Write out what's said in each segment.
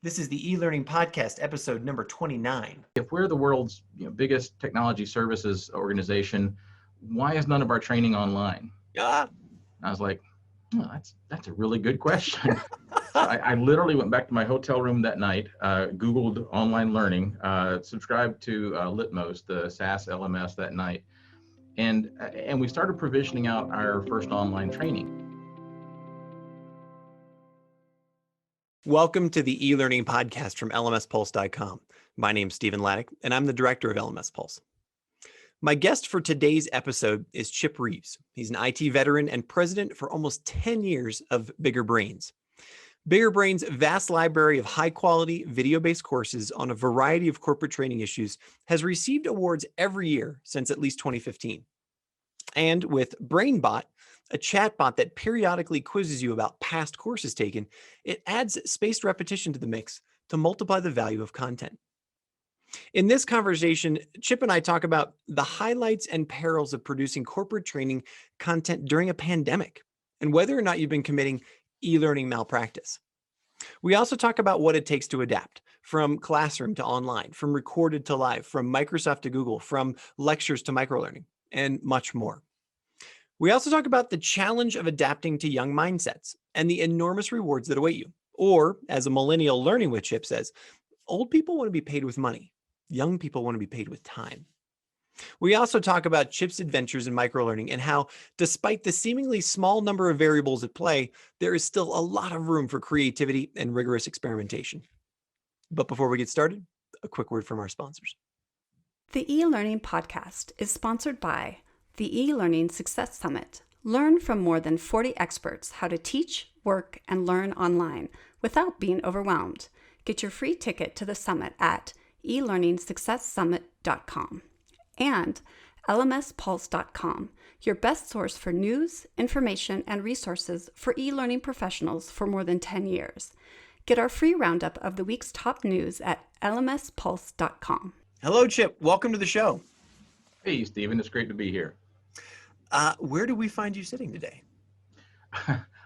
This is the eLearning Podcast, episode number 29. If we're the world's biggest technology services organization, why is none of our training online? Ah. I was like, oh, that's a really good question. So I literally went back to my hotel room that night, Googled online learning, subscribed to Litmos, the SaaS LMS that night, and we started provisioning out our first online training. Welcome to the eLearning Podcast from lmspulse.com. My name's Stephen Laddick, and I'm the director of LMS Pulse. My guest for today's episode is Chip Reaves. He's an IT veteran and president for almost 10 years of Bigger Brains. Bigger Brains' vast library of high-quality, video-based courses on a variety of corporate training issues has received awards every year since at least 2015. And with Brainbot, a chatbot that periodically quizzes you about past courses taken, it adds spaced repetition to the mix to multiply the value of content. In this conversation, Chip and I talk about the highlights and perils of producing corporate training content during a pandemic and whether or not you've been committing e-learning malpractice. We also talk about what it takes to adapt from classroom to online, from recorded to live, from Microsoft to Google, from lectures to microlearning, and much more. We also talk about the challenge of adapting to young mindsets and the enormous rewards that await you. Or, as a millennial learning with Chip says, old people want to be paid with money. Young people want to be paid with time. We also talk about Chip's adventures in microlearning and how, despite the seemingly small number of variables at play, there is still a lot of room for creativity and rigorous experimentation. But before we get started, a quick word from our sponsors. The eLearning Podcast is sponsored by the eLearning Success Summit. Learn from more than 40 experts how to teach, work, and learn online without being overwhelmed. Get your free ticket to the summit at elearningsuccesssummit.com. And lmspulse.com, your best source for news, information, and resources for e-learning professionals for more than 10 years. Get our free roundup of the week's top news at lmspulse.com. Hello, Chip. Welcome to the show. Hey, Stephen, it's great to be here. Where do we find you sitting today?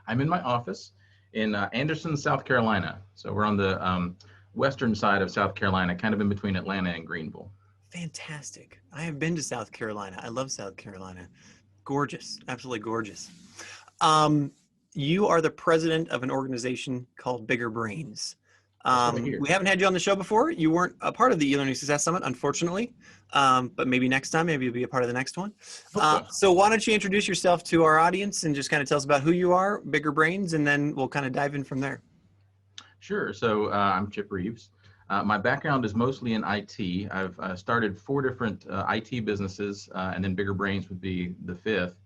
I'm in my office in Anderson, South Carolina. So we're on the western side of South Carolina, kind of in between Atlanta and Greenville. Fantastic. I have been to South Carolina. I love South Carolina. Gorgeous. Absolutely gorgeous. You are the president of an organization called Bigger Brains. We haven't had you on the show before. You weren't a part of the eLearning Success Summit, unfortunately, but maybe next time, maybe you'll be a part of the next one. So why don't you introduce yourself to our audience and just kind of tell us about who you are, Bigger Brains, and then we'll kind of dive in from there. Sure. So I'm Chip Reaves. My background is mostly in IT. I've started 4 different IT businesses, and then Bigger Brains would be the 5th.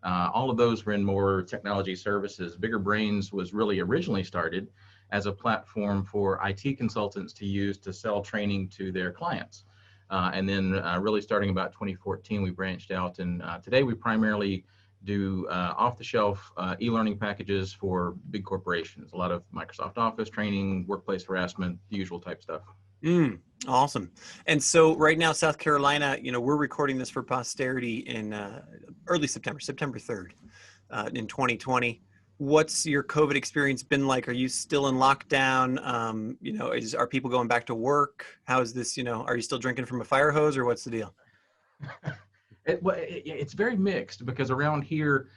All of those were in more technology services. Bigger Brains was really originally started as a platform for IT consultants to use to sell training to their clients. And then really starting about 2014, we branched out, and today we primarily do off-the-shelf e-learning packages for big corporations, a lot of Microsoft Office training, workplace harassment, the usual type stuff. Awesome. And so right now, South Carolina, we're recording this for posterity in early September 3rd in 2020. What's your COVID experience been like? Are you still in lockdown? Are people going back to work? How is this, are you still drinking from a fire hose, or what's the deal? It's very mixed, because around here,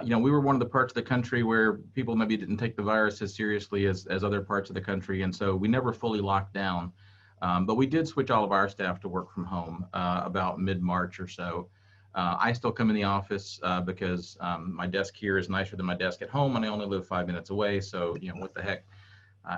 we were one of the parts of the country where people maybe didn't take the virus as seriously as other parts of the country. And so we never fully locked down, but we did switch all of our staff to work from home about mid-March or so. I still come in the office because my desk here is nicer than my desk at home, and I only live 5 minutes away. So, what the heck?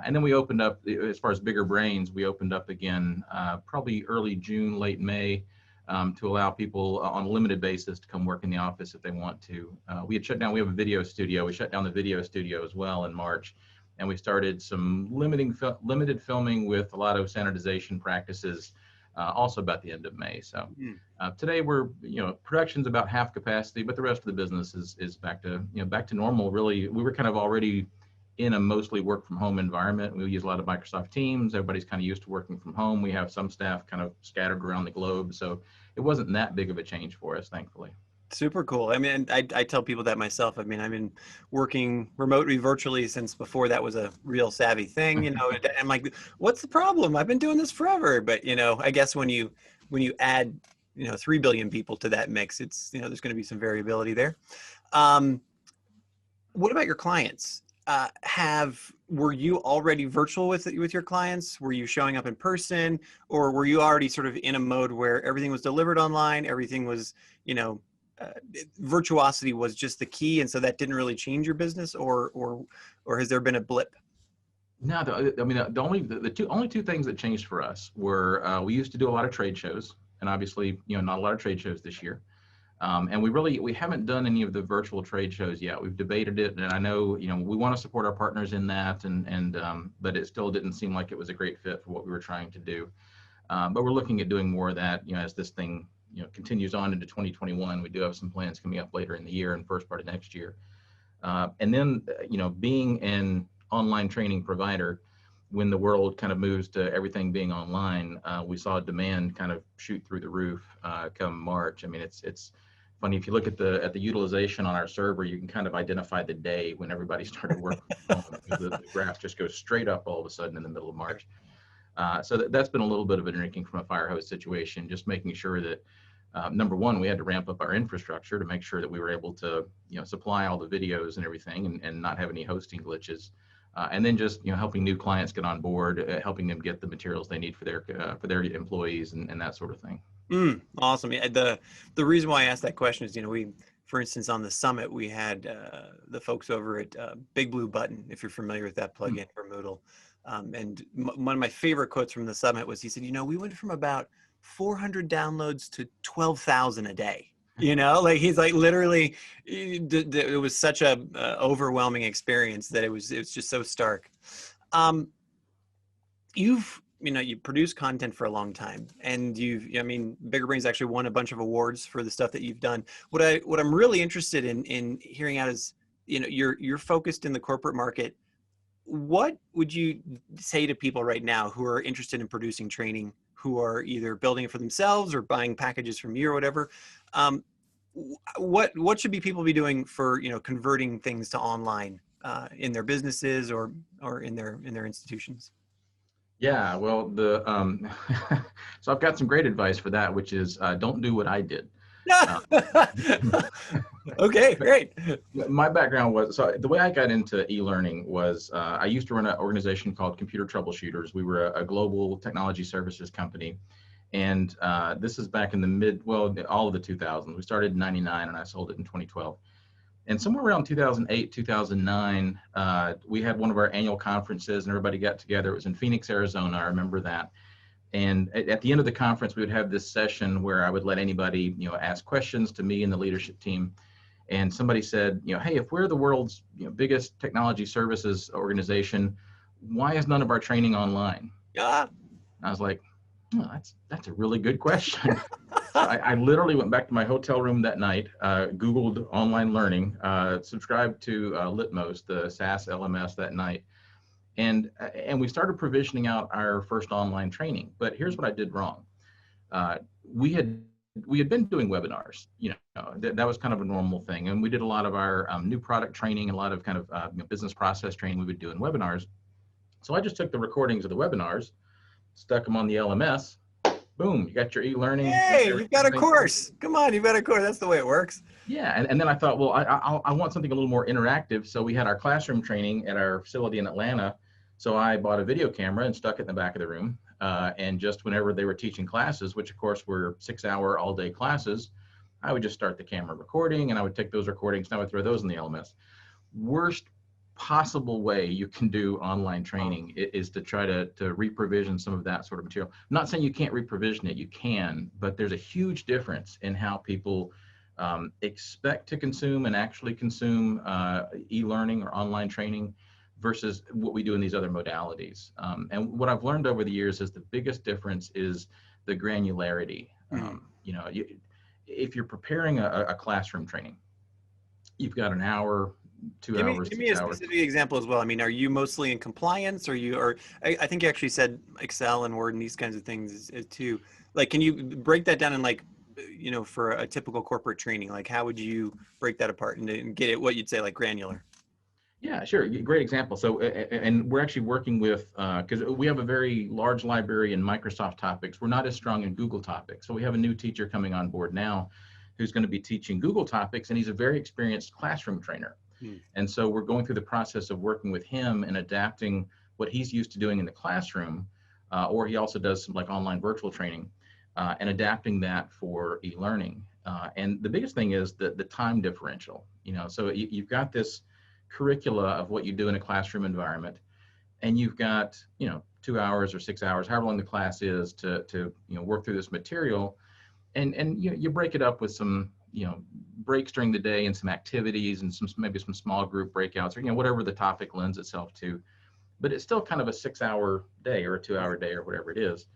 And then we opened up, as far as Bigger Brains, we opened up again probably early June, late May, to allow people on a limited basis to come work in the office if they want to. We had shut down, we have a video studio. We shut down the video studio as well in March, and we started some limited filming with a lot of sanitization practices also about the end of May. So today we're, production's about half capacity, but the rest of the business is back to normal. Really, we were kind of already in a mostly work from home environment. We use a lot of Microsoft Teams. Everybody's kind of used to working from home. We have some staff kind of scattered around the globe. So it wasn't that big of a change for us, thankfully. Super cool. I mean, I tell people that myself. I mean, I've been working remotely, virtually since before that was a real savvy thing. You know, I'm like, what's the problem? I've been doing this forever. But you know, I guess when you add 3 billion people to that mix, it's there's going to be some variability there. What about your clients? Were you already virtual with your clients? Were you showing up in person, or were you already sort of in a mode where everything was delivered online, everything was, virtuosity was just the key, and so that didn't really change your business, or has there been a blip? No, the only two things that changed for us were we used to do a lot of trade shows, and obviously, not a lot of trade shows this year. And we haven't done any of the virtual trade shows yet. We've debated it, and I know, we want to support our partners in that, but it still didn't seem like it was a great fit for what we were trying to do. But we're looking at doing more of that, as this thing, continues on into 2021. We do have some plans coming up later in the year and first part of next year. And then, being an online training provider, when the world kind of moves to everything being online, we saw demand kind of shoot through the roof come March. I mean, it's funny, if you look at the utilization on our server, you can kind of identify the day when everybody started working from home, because the graph just goes straight up all of a sudden in the middle of March. So that's been a little bit of a drinking from a fire hose situation, just making sure that number one, we had to ramp up our infrastructure to make sure that we were able to supply all the videos and everything, and not have any hosting glitches. And then just helping new clients get on board, helping them get the materials they need for their employees and that sort of thing. Awesome. Yeah, the reason why I asked that question is, we, for instance, on the summit, we had the folks over at Big Blue Button, if you're familiar with that plugin for Moodle. And one of my favorite quotes from the summit was, he said, we went from about 400 downloads to 12,000 a day. Like, he's like, literally, it was such a overwhelming experience that it was just so stark. You produce content for a long time, and Bigger Brains actually won a bunch of awards for the stuff that you've done. What I'm really interested in hearing out is, you're focused in the corporate market. What would you say to people right now who are interested in producing training, who are either building it for themselves or buying packages from you or whatever? What should people be doing for converting things to online in their businesses or in their institutions? Yeah, well, so I've got some great advice for that, which is don't do what I did. Okay, great. My background was, so the way I got into e-learning was I used to run an organization called Computer Troubleshooters. We were a global technology services company. And this is back in the all of the 2000s. We started in 99 and I sold it in 2012. And somewhere around 2008, 2009, we had one of our annual conferences and everybody got together. It was in Phoenix, Arizona. I remember that. And at the end of the conference, we would have this session where I would let anybody, ask questions to me and the leadership team. And somebody said, hey, if we're the world's biggest technology services organization, why is none of our training online? Yeah. I was like, oh, that's a really good question. So I literally went back to my hotel room that night, Googled online learning, subscribed to Litmos, the SaaS LMS, that night, and we started provisioning out our first online training. But here's what I did wrong. We had been doing webinars. That was kind of a normal thing, and we did a lot of our new product training, a lot of kind of business process training we would do in webinars. So I just took the recordings of the webinars, stuck them on the LMS. Boom, you got your e-learning. Hey, you've got a course. Come on, you've got a course. That's the way it works. Yeah, and then I thought, well, I want something a little more interactive. So we had our classroom training at our facility in Atlanta. So I bought a video camera and stuck it in the back of the room. And just whenever they were teaching classes, which of course were 6-hour all-day classes, I would just start the camera recording and I would take those recordings and I would throw those in the LMS. Worst possible way you can do online training is to try to reprovision some of that sort of material. I'm not saying you can't reprovision it, you can, but there's a huge difference in how people expect to consume and actually consume e-learning or online training versus what we do in these other modalities. And what I've learned over the years is the biggest difference is the granularity. If you're preparing a classroom training, you've got an hour, 2 hours. Give me a specific example as well. I mean, are you mostly in compliance, or I think you actually said Excel and Word and these kinds of things too. Like, can you break that down in like for a typical corporate training? Like, how would you break that apart and get it what you'd say like granular? Yeah, sure. Great example. So, and we're actually working with, because we have a very large library in Microsoft topics. We're not as strong in Google topics. So we have a new teacher coming on board now who's going to be teaching Google topics, and he's a very experienced classroom trainer. And so we're going through the process of working with him and adapting what he's used to doing in the classroom, or he also does some like online virtual training, and adapting that for e-learning. And the biggest thing is the time differential. So you've got this curricula of what you do in a classroom environment, and you've got 2 hours or 6 hours, however long the class is, to work through this material, and you break it up with some breaks during the day and some activities and maybe some small group breakouts, or whatever the topic lends itself to. But it's still kind of a 6-hour day or a 2-hour day or whatever it is.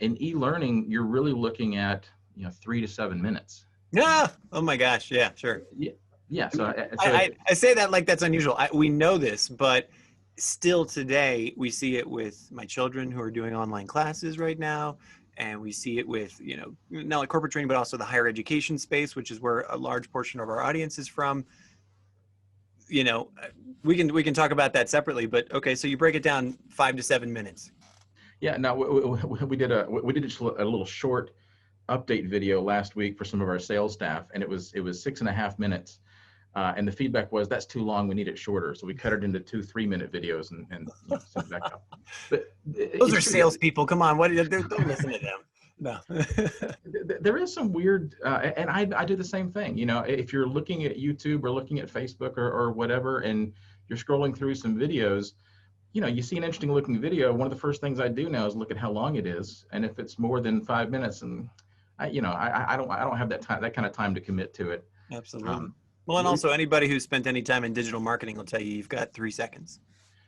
In e-learning, you're really looking at 3 to 7 minutes. Yeah. Oh my gosh. Yeah. Sure. Yeah. So I say that like that's unusual. We know this, but still today we see it with my children who are doing online classes right now. And we see it with, not like corporate training, but also the higher education space, which is where a large portion of our audience is from. We can talk about that separately, but okay. So you break it down 5 to 7 minutes. Yeah. Now we did a little short update video last week for some of our sales staff, and it was 6.5 minutes. And the feedback was, that's too long, we need it shorter. So we cut it into 2 3-minute videos and sent it back up. But those are salespeople. Come on, don't listen to them. No. There is some weird, and I do the same thing. If you're looking at YouTube or looking at Facebook or whatever, and you're scrolling through some videos, you see an interesting looking video. One of the first things I do now is look at how long it is, and if it's more than 5 minutes, and I don't have that time, that kind of time to commit to it. Absolutely. Well, and also anybody who's spent any time in digital marketing will tell you you've got 3 seconds,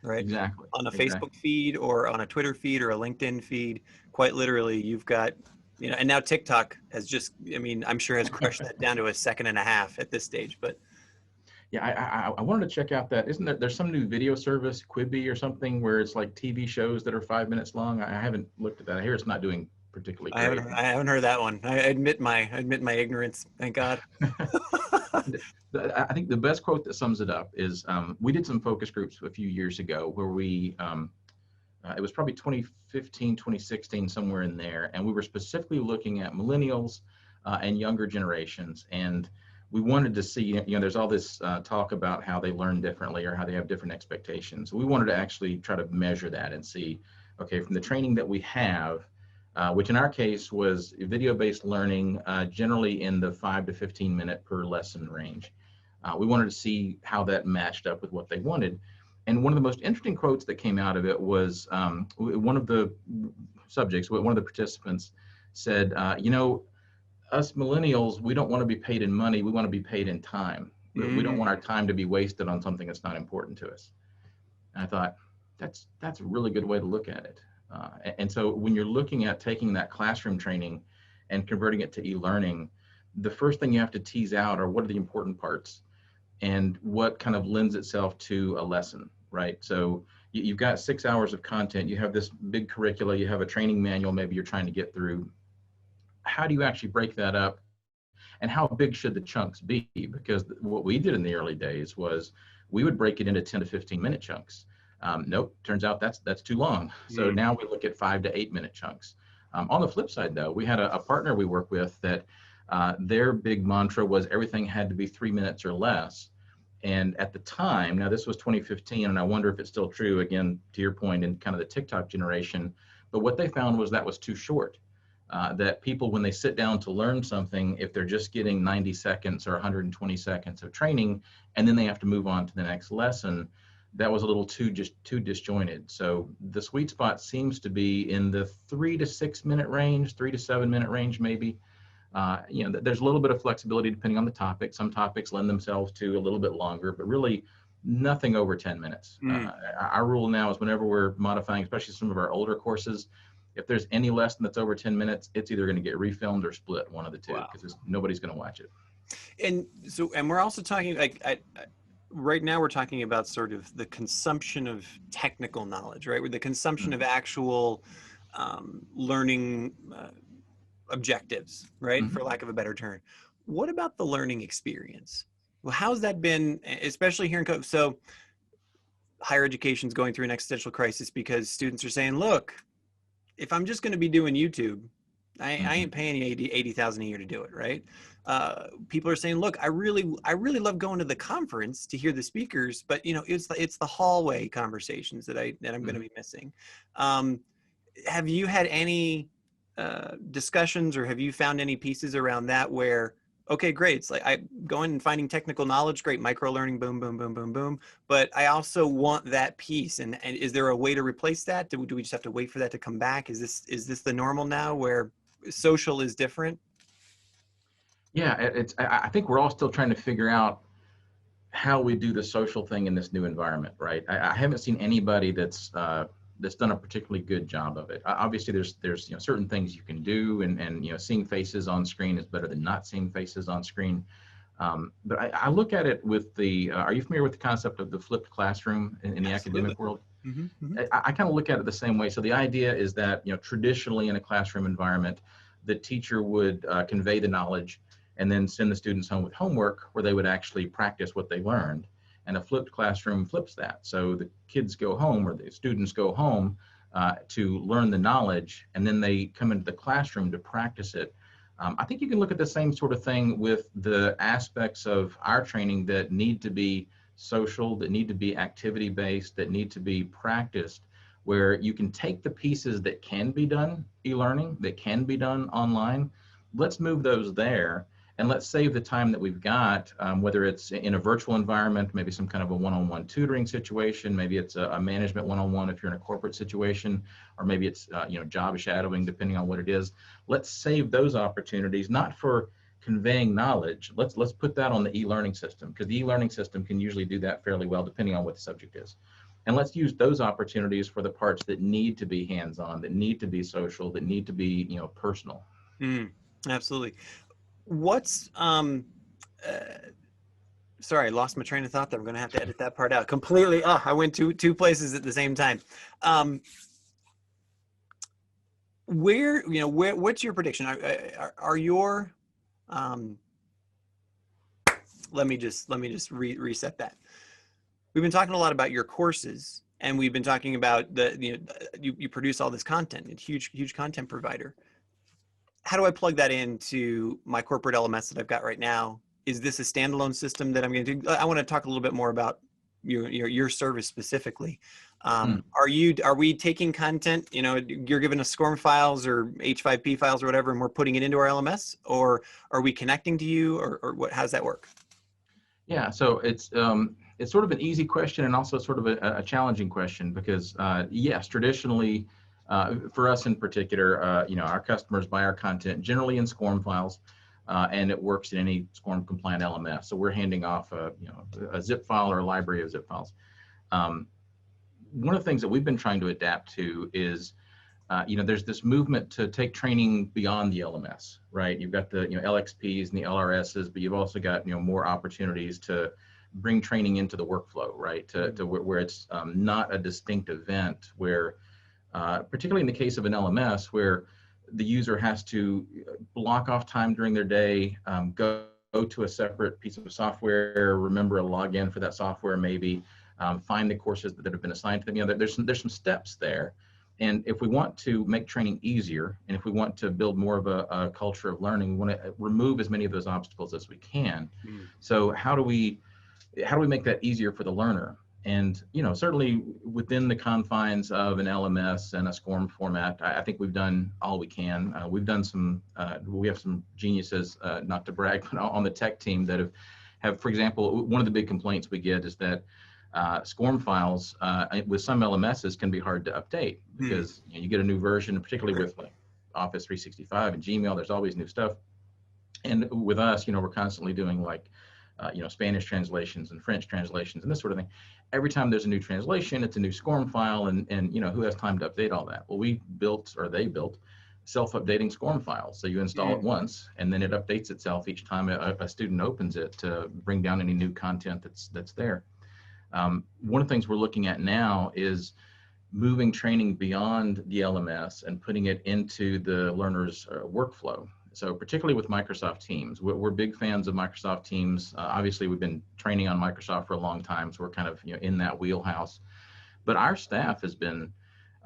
right? Exactly. On a Facebook feed or on a Twitter feed or a LinkedIn feed, quite literally, you've got, and now TikTok has just, I'm sure has crushed that down to 1.5 seconds at this stage, but. Yeah, I wanted to check out that. There's some new video service, Quibi or something, where it's like TV shows that are 5 minutes long. I haven't looked at that. I hear it's not doing particularly great. I haven't heard that one. I admit my ignorance. Thank God. I think the best quote that sums it up is, we did some focus groups a few years ago where we, it was probably 2015, 2016, somewhere in there. And we were specifically looking at millennials and younger generations. And we wanted to see, there's all this talk about how they learn differently or how they have different expectations. We wanted to actually try to measure that and see, okay, from the training that we have, which in our case was video-based learning, generally in the 5 to 15 minute per lesson range. We wanted to see how that matched up with what they wanted. And one of the most interesting quotes that came out of it was one of the subjects, one of the participants said, us millennials, we don't want to be paid in money, we want to be paid in time. We don't want our time to be wasted on something that's not important to us. And I thought, that's a really good way to look at it. And so when you're looking at taking that classroom training and converting it to e-learning, the first thing you have to tease out are what are the important parts and what kind of lends itself to a lesson, right? So you've got 6 hours of content, you have this big curricula, you have a training manual maybe you're trying to get through. How do you actually break that up? And how big should the chunks be? Because what we did in the early days was we would break it into 10 to 15 minute chunks. Nope, turns out that's too long. So now we look at 5 to 8 minute chunks. On the flip side though, we had a partner we work with that their big mantra was everything had to be 3 minutes or less. And at the time, now this was 2015, and I wonder if it's still true, again, to your point, in kind of the TikTok generation, but what they found was that was too short. That people, when they sit down to learn something, if they're just getting 90 seconds or 120 seconds of training, and then they have to move on to the next lesson, that was a little too disjointed. So the sweet spot seems to be in the 3 to 6 minute range, 3 to 7 minute range, maybe. There's a little bit of flexibility depending on the topic. Some topics lend themselves to a little bit longer, but really nothing over 10 minutes. Our rule now is whenever we're modifying, especially some of our older courses, if there's any lesson that's over 10 minutes, it's either going to get refilmed or split, one of the two, because nobody's going to watch it. And we're also talking right now we're talking about sort of the consumption of technical knowledge, right? With the consumption of actual learning objectives, right? For lack of a better term. What about the learning experience? Well, how's that been, especially here in COVID? So higher education is going through an existential crisis because students are saying, look, if I'm just going to be doing YouTube, I ain't paying you 80,000 a year to do it, right? People are saying, look, I really love going to the conference to hear the speakers, but it's the hallway conversations that I'm going to be missing. Have you had any discussions, or have you found any pieces around that where, okay, great, it's like I going and finding technical knowledge, great, micro learning, boom, boom, boom, boom, boom, but I also want that piece, and is there a way to replace that? Do we just have to wait for that to come back? Is this the normal now where social is different? Yeah, I think we're all still trying to figure out how we do the social thing in this new environment, right? I haven't seen anybody that's done a particularly good job of it. Obviously, there's certain things you can do, and seeing faces on screen is better than not seeing faces on screen. But I look at it with the. Are you familiar with the concept of the flipped classroom in the academic world? I kind of look at it the same way. So the idea is that traditionally in a classroom environment, the teacher would convey the knowledge and then send the students home with homework where they would actually practice what they learned. And a flipped classroom flips that. So the kids go home, or the students go home to learn the knowledge, and then they come into the classroom to practice it. I think you can look at the same sort of thing with the aspects of our training that need to be social, that need to be activity-based, that need to be practiced, where you can take the pieces that can be done e-learning, that can be done online. Let's move those there, and let's save the time that we've got, whether it's in a virtual environment, maybe some kind of a one-on-one tutoring situation, maybe it's a management one-on-one if you're in a corporate situation, or maybe it's job shadowing, depending on what it is. Let's save those opportunities, not for conveying knowledge. Let's put that on the e-learning system, because the e-learning system can usually do that fairly well, depending on what the subject is. And let's use those opportunities for the parts that need to be hands-on, that need to be social, that need to be personal. Absolutely. What's sorry, I lost my train of thought there. I'm going to have to edit that part out completely. I went two places at the same time. What's your prediction? Are your let me just reset that. We've been talking a lot about your courses, and we've been talking about you produce all this content, a huge content provider. How do I plug that into my corporate LMS that I've got right now? Is this a standalone system that I'm going to do? I want to talk a little bit more about your service specifically. Are we taking content, you're giving us SCORM files or H5P files or whatever, and we're putting it into our LMS, or are we connecting to you, or what? How does that work? Yeah, so it's sort of an easy question, and also sort of a challenging question, because yes, traditionally, for us in particular, our customers buy our content generally in SCORM files, and it works in any SCORM compliant LMS. So we're handing off a zip file or a library of zip files. One of the things that we've been trying to adapt to is, there's this movement to take training beyond the LMS, right? You've got the LXPs and the LRSs, but you've also got more opportunities to bring training into the workflow, right? To where it's not a distinct event, where particularly in the case of an LMS, where the user has to block off time during their day, go to a separate piece of software, remember a login for that software, maybe find the courses that have been assigned to them. There's some steps there. And if we want to make training easier, and if we want to build more of a culture of learning, we want to remove as many of those obstacles as we can. So how do we make that easier for the learner? And certainly within the confines of an LMS and a SCORM format, I think we've done all we can. We've done we have some geniuses, not to brag, but on the tech team that have, for example, one of the big complaints we get is that SCORM files with some LMSs can be hard to update, because you get a new version, particularly with like Office 365 and Gmail. There's always new stuff, and with us, we're constantly doing like Spanish translations and French translations and this sort of thing. Every time there's a new translation, it's a new SCORM file, and who has time to update all that? Well, they built self-updating SCORM files. So you install it once, and then it updates itself each time a student opens it to bring down any new content that's there. One of the things we're looking at now is moving training beyond the LMS and putting it into the learner's workflow. So particularly with Microsoft Teams, we're big fans of Microsoft Teams. Obviously, we've been training on Microsoft for a long time, so we're kind of in that wheelhouse. But our staff has been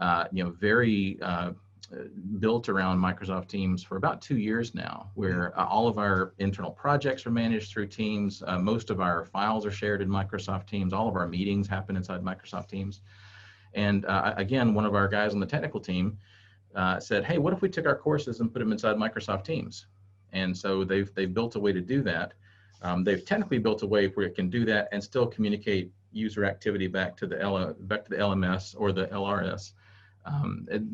very built around Microsoft Teams for about 2 years now, where all of our internal projects are managed through Teams. Most of our files are shared in Microsoft Teams. All of our meetings happen inside Microsoft Teams. And again, one of our guys on the technical team said, hey, what if we took our courses and put them inside Microsoft Teams? And so they've built a way to do that. They've technically built a way where it can do that and still communicate user activity back to the LMS or the LRS.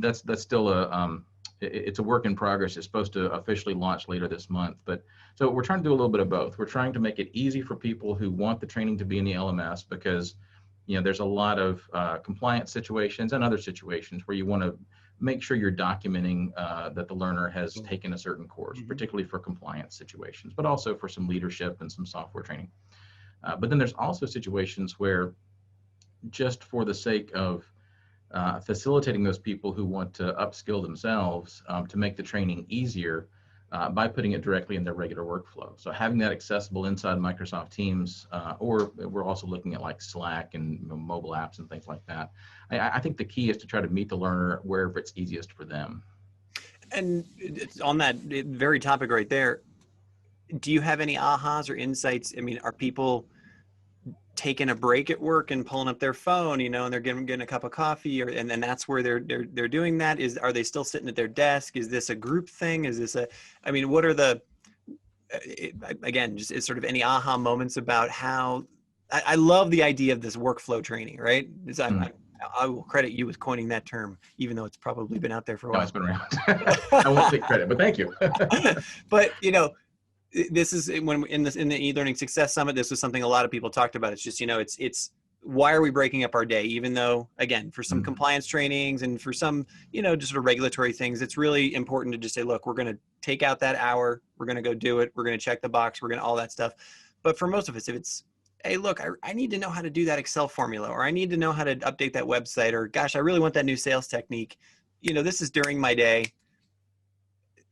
That's still it's a work in progress. It's supposed to officially launch later this month. But so we're trying to do a little bit of both. We're trying to make it easy for people who want the training to be in the LMS, because there's a lot of compliance situations and other situations where you want to make sure you're documenting that the learner has taken a certain course, particularly for compliance situations, but also for some leadership and some software training. But then there's also situations where, just for the sake of facilitating those people who want to upskill themselves, to make the training easier by putting it directly in their regular workflow. So having that accessible inside Microsoft Teams, or we're also looking at like Slack and mobile apps and things like that. I think the key is to try to meet the learner wherever it's easiest for them. And on that very topic right there, do you have any ahas or insights? I mean, are people taking a break at work and pulling up their phone, and they're getting a cup of coffee, and then that's where they're doing that? Are they still sitting at their desk? Is this a group thing? Is this what are the, again, just is sort of any aha moments about how, I love the idea of this workflow training, right? I will credit you with coining that term, even though it's probably been out there for a while. No, it's been around. I won't take credit, but thank you. But this is when in the eLearning Success Summit, this was something a lot of people talked about. It's just, it's why are we breaking up our day? Even though, again, for some compliance trainings and for some, just sort of regulatory things, it's really important to just say, look, we're going to take out that hour. We're going to go do it. We're going to check the box. We're going to all that stuff. But for most of us, if it's, hey, look, I need to know how to do that Excel formula, or I need to know how to update that website, or gosh, I really want that new sales technique. This is during my day.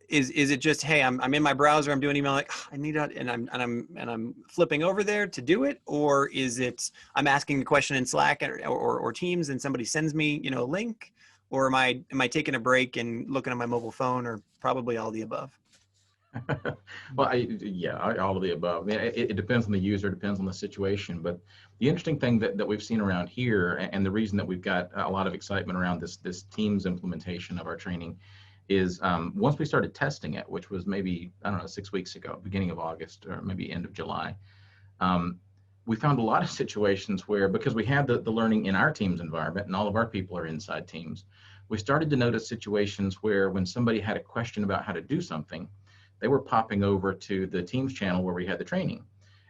Is it just, hey, I'm in my browser, I'm doing email, like I need that, and I'm flipping over there to do it, or is it I'm asking the question in Slack or Teams and somebody sends me a link, or am I taking a break and looking at my mobile phone, or probably all the above? Well, all of the above. I mean, it depends on the user, depends on the situation. But the interesting thing that we've seen around here, and the reason that we've got a lot of excitement around this Teams implementation of our training, is once we started testing it, which was maybe, 6 weeks ago, beginning of August, or maybe end of July, we found a lot of situations where, because we had the learning in our Teams environment and all of our people are inside Teams, we started to notice situations where when somebody had a question about how to do something, they were popping over to the Teams channel where we had the training.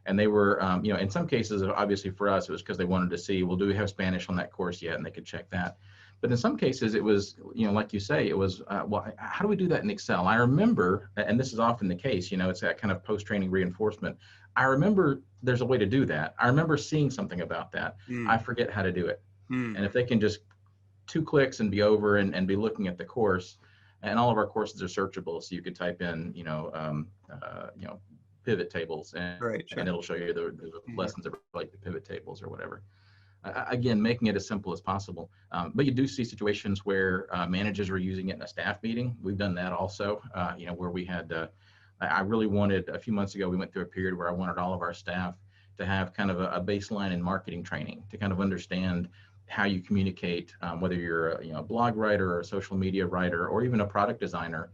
And they were, in some cases, obviously for us, it was because they wanted to see, well, do we have Spanish on that course yet? And they could check that. But in some cases, it was, like you say, it was, well, how do we do that in Excel? I remember, and this is often the case, it's that kind of post-training reinforcement. I remember there's a way to do that. I remember seeing something about that. I forget how to do it. And if they can just 2 clicks and be over and be looking at the course, and all of our courses are searchable, so you could type in, pivot tables, and it'll show you the lessons that relate to pivot tables or whatever. Again, making it as simple as possible. But you do see situations where managers are using it in a staff meeting. We've done that also, where we had, I really wanted, a few months ago, we went through a period where I wanted all of our staff to have kind of a baseline in marketing training, to kind of understand how you communicate, whether you're a blog writer or a social media writer, or even a product designer,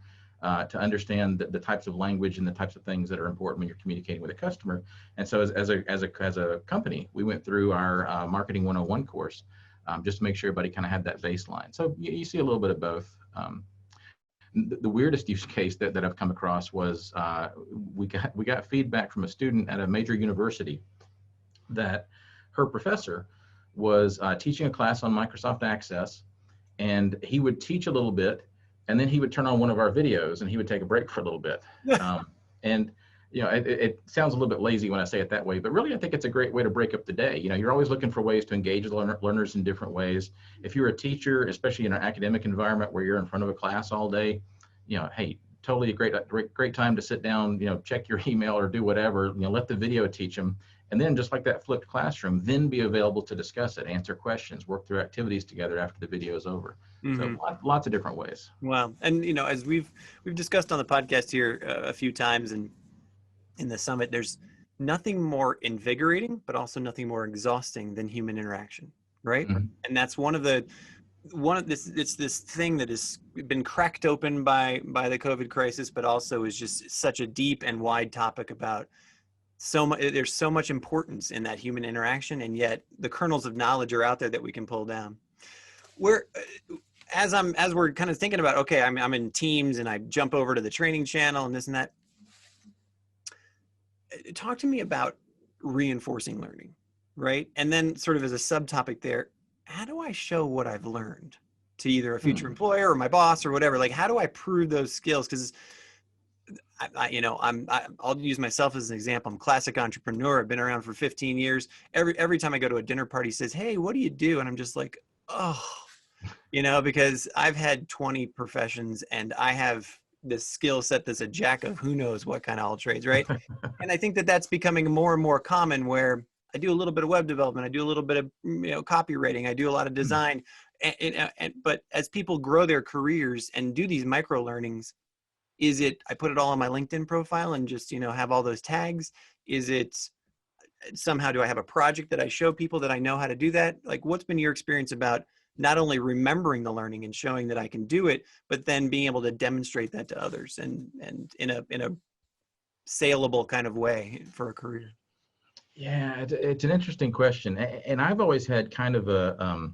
to understand the types of language and the types of things that are important when you're communicating with a customer. And so as a company, we went through our Marketing 101 course, just to make sure everybody kind of had that baseline. So you see a little bit of both. The weirdest use case that I've come across was we got feedback from a student at a major university that her professor was teaching a class on Microsoft Access, and he would teach a little bit, and then he would turn on one of our videos and he would take a break for a little bit. And it sounds a little bit lazy when I say it that way, but really I think it's a great way to break up the day. You're always looking for ways to engage learners in different ways. If you're a teacher, especially in an academic environment where you're in front of a class all day, hey, totally a great time to sit down, check your email or do whatever, let the video teach them. And then just like that flipped classroom, then be available to discuss it, answer questions, work through activities together after the video is over. So lots of different ways. Wow. And, as we've discussed on the podcast here a few times and in the summit, there's nothing more invigorating, but also nothing more exhausting than human interaction, right? Mm-hmm. And that's it's this thing that has been cracked open by the COVID crisis, but also is just such a deep and wide topic about there's so much importance in that human interaction, and yet the kernels of knowledge are out there that we can pull down. As we're kind of thinking about, okay, I'm in Teams and I jump over to the training channel and this and that. Talk to me about reinforcing learning, right? And then sort of as a subtopic there, how do I show what I've learned to either a future employer or my boss or whatever? Like, how do I prove those skills? Because I'll use myself as an example. I'm a classic entrepreneur. I've been around for 15 years. Every time I go to a dinner party, says, "Hey, what do you do?" And I'm just like, oh, because I've had 20 professions and I have this skill set that's a jack of who knows what kind of all trades, right? And I think that that's becoming more and more common, where I do a little bit of web development, I do a little bit of copywriting, I do a lot of design, but as people grow their careers and do these micro learnings, is it I put it all on my LinkedIn profile and just have all those tags? Is it somehow, do I have a project that I show people that I know how to do that? Like, what's been your experience about not only remembering the learning and showing that I can do it, but then being able to demonstrate that to others and in a saleable kind of way for a career? Yeah, it's an interesting question. And I've always had kind of a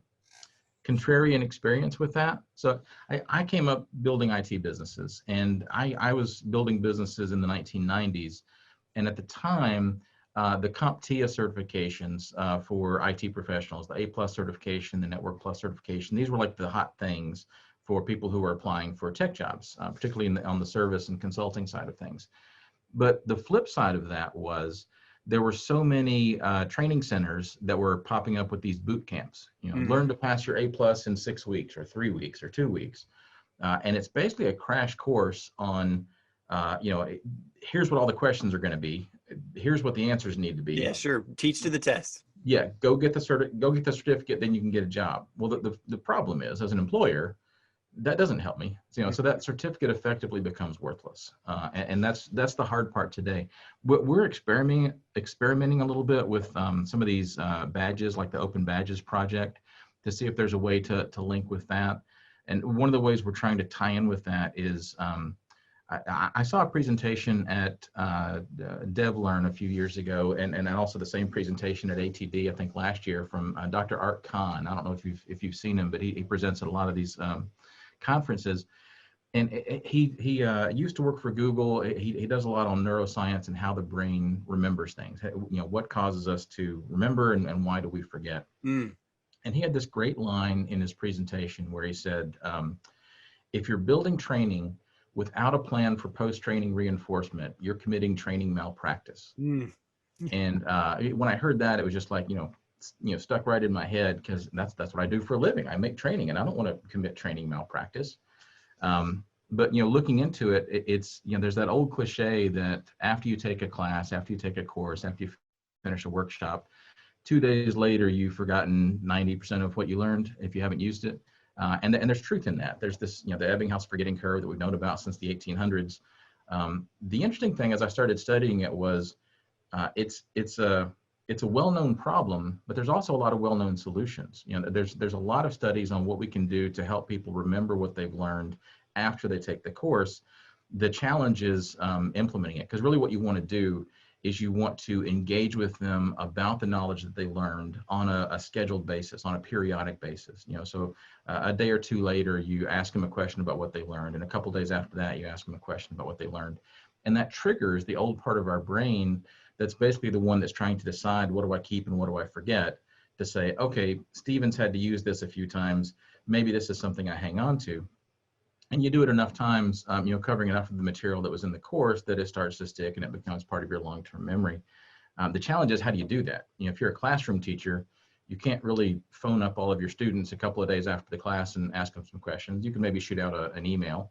contrarian experience with that. So I came up building IT businesses, and I was building businesses in the 1990s. And at the time, the CompTIA certifications for IT professionals, the A+ certification, the Network Plus certification, these were like the hot things for people who were applying for tech jobs, particularly on the service and consulting side of things. But the flip side of that was there were so many training centers that were popping up with these boot camps. Learn to pass your A+ in 6 weeks or 3 weeks or 2 weeks. And it's basically a crash course on, here's what all the questions are going to be. Here's what the answers need to be. Yeah, sure. Teach to the test. Yeah, go get the certificate, then you can get a job. Well, the problem is, as an employer, that doesn't help me. So that certificate effectively becomes worthless. And that's the hard part today. We're experimenting a little bit with some of these badges, like the Open Badges project, to see if there's a way to link with that. And one of the ways we're trying to tie in with that is, I saw a presentation at DevLearn a few years ago, and also the same presentation at ATD, I think last year, from Dr. Art Khan. I don't know if you've seen him, but he presents at a lot of these conferences. And he used to work for Google. He does a lot on neuroscience and how the brain remembers things. What causes us to remember and why do we forget? And he had this great line in his presentation where he said, if you're building training without a plan for post-training reinforcement, you're committing training malpractice. And when I heard that, it was just like, stuck right in my head, because that's what I do for a living. I make training, and I don't want to commit training malpractice. But looking into it, it's there's that old cliche that after you take a class, after you take a course, after you finish a workshop, 2 days later you've forgotten 90% of what you learned if you haven't used it. And there's truth in that. There's this, the Ebbinghaus forgetting curve that we've known about since the 1800s. The interesting thing, as I started studying it, was it's a well-known problem, but there's also a lot of well-known solutions. There's a lot of studies on what we can do to help people remember what they've learned after they take the course. The challenge is implementing it, because really what you want to do is you want to engage with them about the knowledge that they learned on a scheduled basis, on a periodic basis. So a day or two later, you ask them a question about what they learned, and a couple days after that, you ask them a question about what they learned. And that triggers the old part of our brain that's basically the one that's trying to decide, what do I keep and what do I forget, to say, okay, Steven's had to use this a few times, maybe this is something I hang on to. And you do it enough times, covering enough of the material that was in the course that it starts to stick and it becomes part of your long-term memory. The challenge is, how do you do that? If you're a classroom teacher, you can't really phone up all of your students a couple of days after the class and ask them some questions. You can maybe shoot out an email.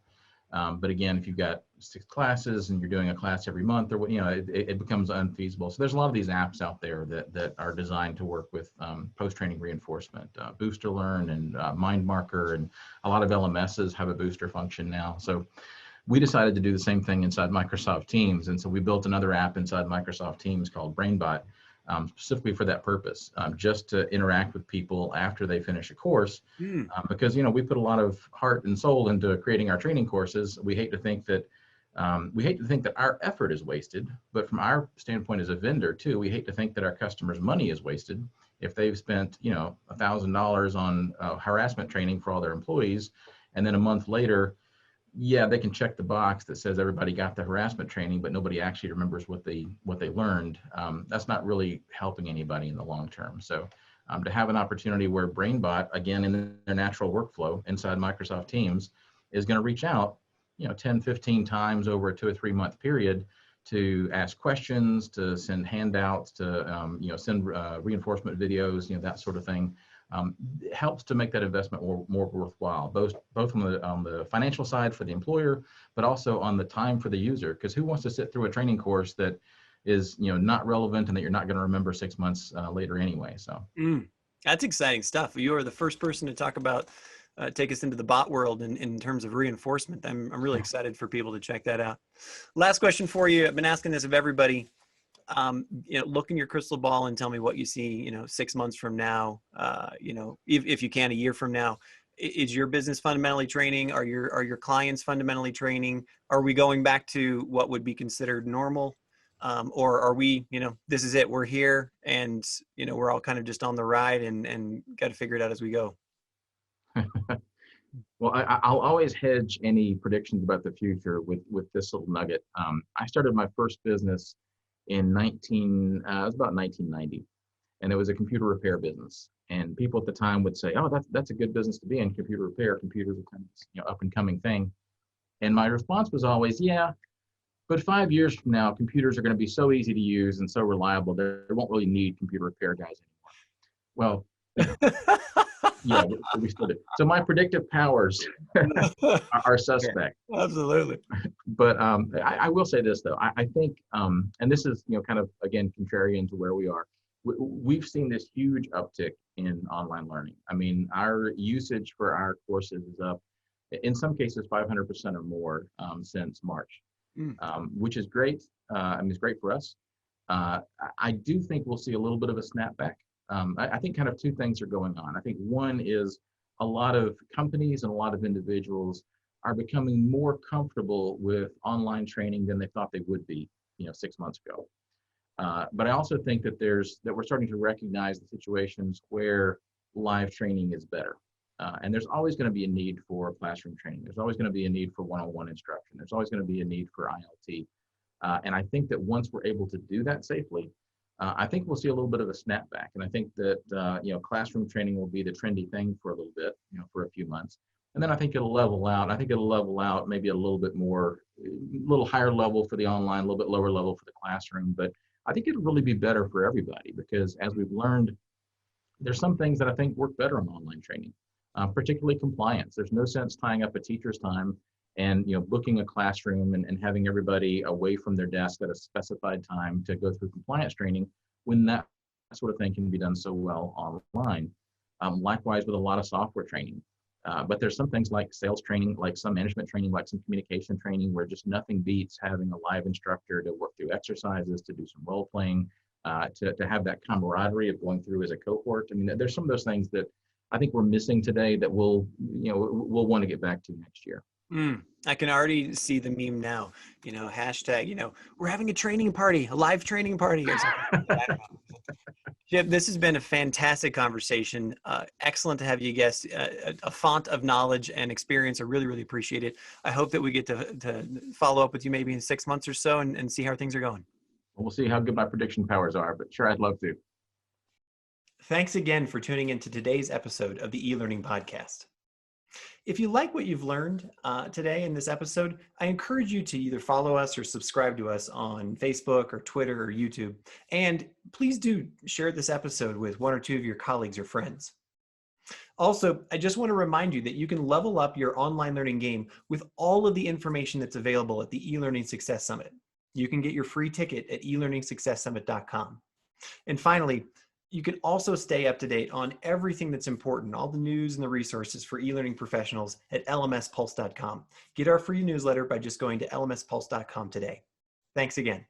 But again, if you've got 6 classes and you're doing a class every month, or it becomes unfeasible. So there's a lot of these apps out there that are designed to work with post-training reinforcement, Booster Learn and Mind Marker, and a lot of LMSs have a booster function now. So we decided to do the same thing inside Microsoft Teams, and so we built another app inside Microsoft Teams called Brainbot, specifically for that purpose, just to interact with people after they finish a course. Because we put a lot of heart and soul into creating our training courses. We hate to think that our effort is wasted, but from our standpoint as a vendor too, we hate to think that our customers' money is wasted if they've spent $1,000 on harassment training for all their employees, and then a month later, they can check the box that says everybody got the harassment training, but nobody actually remembers what they learned. That's not really helping anybody in the long term. So to have an opportunity where Brainbot, again, in their natural workflow inside Microsoft Teams, is going to reach out 10, 15 times over a 2 or 3 month period to ask questions, to send handouts, to send reinforcement videos, that sort of thing. Helps to make that investment more worthwhile, both on the financial side for the employer, but also on the time for the user. Because who wants to sit through a training course that is not relevant and that you're not going to remember 6 months later anyway? So that's exciting stuff. You are the first person to talk about take us into the bot world in terms of reinforcement. I'm really excited for people to check that out. Last question for you. I've been asking this of everybody. Look in your crystal ball and tell me what you see, 6 months from now, if you can, a year from now. Is your business fundamentally training? Are your clients fundamentally training? Are we going back to what would be considered normal? Or are we, this is it, we're here, and, we're all kind of just on the ride and got to figure it out as we go? Well, I'll always hedge any predictions about the future with this little nugget. I started my first business in it was about 1990, and it was a computer repair business. And people at the time would say, "Oh, that's a good business to be in, computer repair. Computers are kind of up and coming thing." And my response was always, "Yeah, but 5 years from now, computers are going to be so easy to use and so reliable that they won't really need computer repair guys anymore." Well, we still do. So my predictive powers are suspect. Absolutely. But I will say this though. I think, and this is kind of again contrarian to where we are. We've seen this huge uptick in online learning. I mean, our usage for our courses is up, in some cases, 500% or more since March, which is great. It's great for us. I do think we'll see a little bit of a snapback. I think kind of 2 things are going on. I think one is a lot of companies and a lot of individuals are becoming more comfortable with online training than they thought they would be, 6 months ago. But I also think that we're starting to recognize the situations where live training is better. And there's always going to be a need for classroom training. There's always going to be a need for one-on-one instruction. There's always going to be a need for ILT. And I think that once we're able to do that safely, I think we'll see a little bit of a snapback. And I think that, classroom training will be the trendy thing for a little bit, for a few months. And then I think it'll level out. I think it'll level out maybe a little bit more, a little higher level for the online, a little bit lower level for the classroom. But I think it'll really be better for everybody, because as we've learned, there's some things that I think work better in online training, particularly compliance. There's no sense tying up a teacher's time and booking a classroom and having everybody away from their desk at a specified time to go through compliance training when that sort of thing can be done so well online. Likewise with a lot of software training. But there's some things like sales training, like some management training, like some communication training, where just nothing beats having a live instructor to work through exercises, to do some role playing, to have that camaraderie of going through as a cohort. I mean, there's some of those things that I think we're missing today that we'll want to get back to next year. I can already see the meme now, hashtag, we're having a training party, a live training party. Chip, this has been a fantastic conversation. Excellent to have you guest, a font of knowledge and experience. I really, really appreciate it. I hope that we get to follow up with you maybe in 6 months or so and see how things are going. We'll see how good my prediction powers are, but sure, I'd love to. Thanks again for tuning into today's episode of the eLearning Podcast. If you like what you've learned today in this episode, I encourage you to either follow us or subscribe to us on Facebook or Twitter or YouTube. And please do share this episode with one or two of your colleagues or friends. Also, I just want to remind you that you can level up your online learning game with all of the information that's available at the eLearning Success Summit. You can get your free ticket at elearningsuccesssummit.com. And finally, you can also stay up to date on everything that's important, all the news and the resources for e-learning professionals at lmspulse.com. Get our free newsletter by just going to lmspulse.com today. Thanks again.